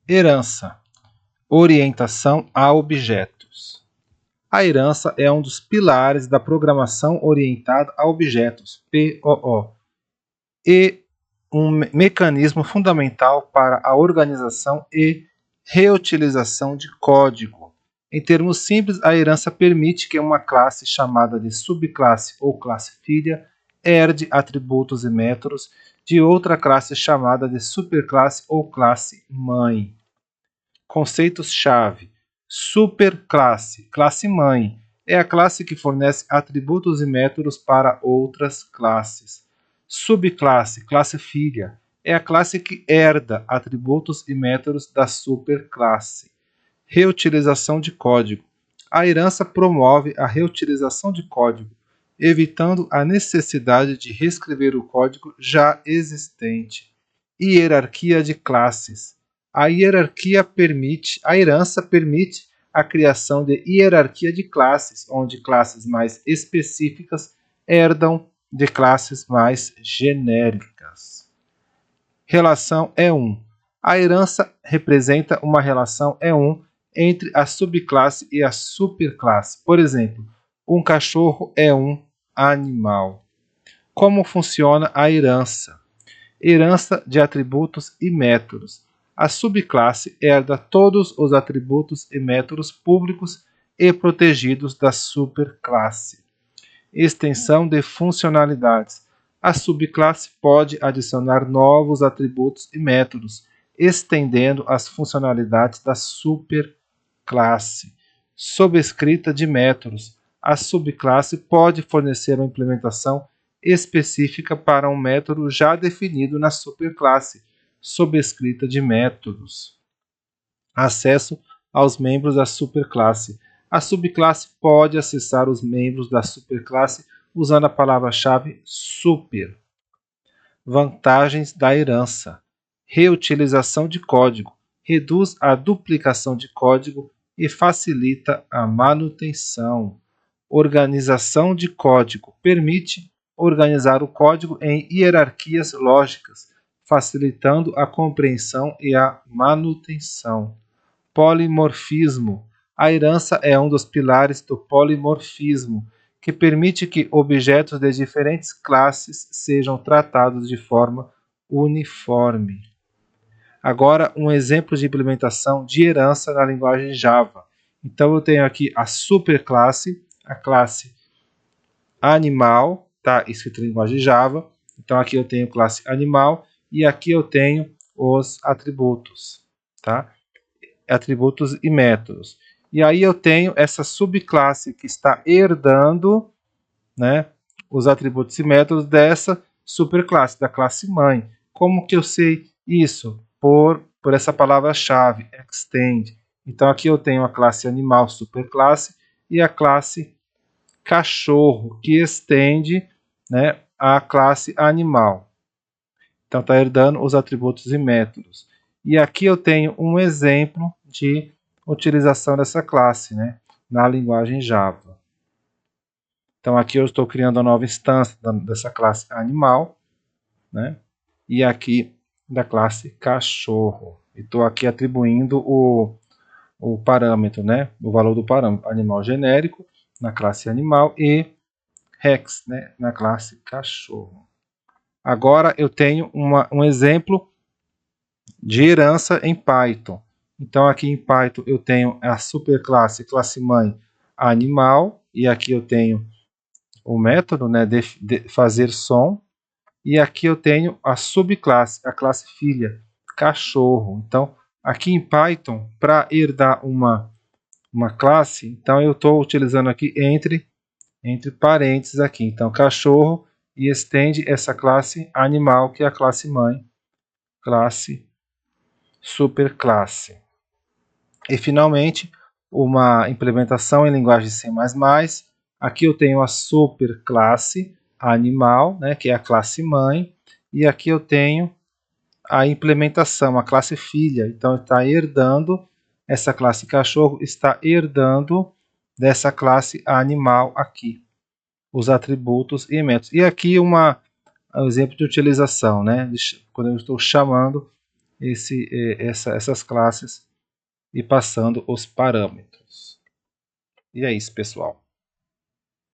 Herança. Orientação a objetos. A herança é um dos pilares da programação orientada a objetos, POO, e um mecanismo fundamental para a organização e reutilização de código. Em termos simples, a herança permite que uma classe chamada de subclasse ou classe filha herde atributos e métodos de outra classe chamada de superclasse ou classe mãe. Conceitos-chave. Superclasse, classe mãe, é a classe que fornece atributos e métodos para outras classes. Subclasse, classe filha, é a classe que herda atributos e métodos da superclasse. Reutilização de código. A herança promove a reutilização de código, evitando a necessidade de reescrever o código já existente. Hierarquia de classes. A herança permite a criação de hierarquia de classes, onde classes mais específicas herdam de classes mais genéricas. Relação E1. A herança representa uma relação E1 entre a subclasse e a superclasse. Por exemplo, um cachorro é um animal. Como funciona a herança? Herança de atributos e métodos. A subclasse herda todos os atributos e métodos públicos e protegidos da superclasse. Extensão de funcionalidades. A subclasse pode adicionar novos atributos e métodos, estendendo as funcionalidades da superclasse. Sobrescrita de métodos. A subclasse pode fornecer uma implementação específica para um método já definido na superclasse, sobrescrita de métodos. Acesso aos membros da superclasse. A subclasse pode acessar os membros da superclasse usando a palavra-chave super. Vantagens da herança. Reutilização de código. Reduz a duplicação de código e facilita a manutenção. Organização de código. Permite organizar o código em hierarquias lógicas, facilitando a compreensão e a manutenção. Polimorfismo. A herança é um dos pilares do polimorfismo, que permite que objetos de diferentes classes sejam tratados de forma uniforme. Agora, um exemplo de implementação de herança na linguagem Java. Então, eu tenho aqui a superclasse, a classe animal, está escrito em linguagem Java. Então, aqui eu tenho classe animal e aqui eu tenho os atributos, tá? Atributos e métodos. E aí eu tenho essa subclasse que está herdando, né, os atributos e métodos dessa superclasse, da classe mãe. Como que eu sei isso? Por essa palavra-chave, extend. Então aqui eu tenho a classe animal superclasse e a classe cachorro, que estende, né, a classe animal. Então está herdando os atributos e métodos. E aqui eu tenho um exemplo de utilização dessa classe, né, na linguagem Java. Então aqui eu estou criando uma nova instância dessa classe animal, né, e aqui da classe cachorro. E estou aqui atribuindo o parâmetro, né, o valor do parâmetro animal genérico na classe animal e hex, né, na classe cachorro. Agora eu tenho um exemplo de herança em Python. Então aqui em Python eu tenho a superclasse, classe mãe animal, e aqui eu tenho o método, né, de fazer som, e aqui eu tenho a subclasse, a classe filha, cachorro. Então aqui em Python, para herdar uma classe, então eu estou utilizando aqui entre parênteses aqui. Então cachorro, e estende essa classe animal, que é a classe mãe, classe superclasse. E finalmente, uma implementação em linguagem C++. Aqui eu tenho a superclasse animal, né, que é a classe mãe, e aqui eu tenho a implementação, a classe filha. Então está herdando, essa classe cachorro está herdando dessa classe animal aqui, os atributos e métodos. E aqui um exemplo de utilização, né, quando eu estou chamando essas classes e passando os parâmetros. E é isso, pessoal.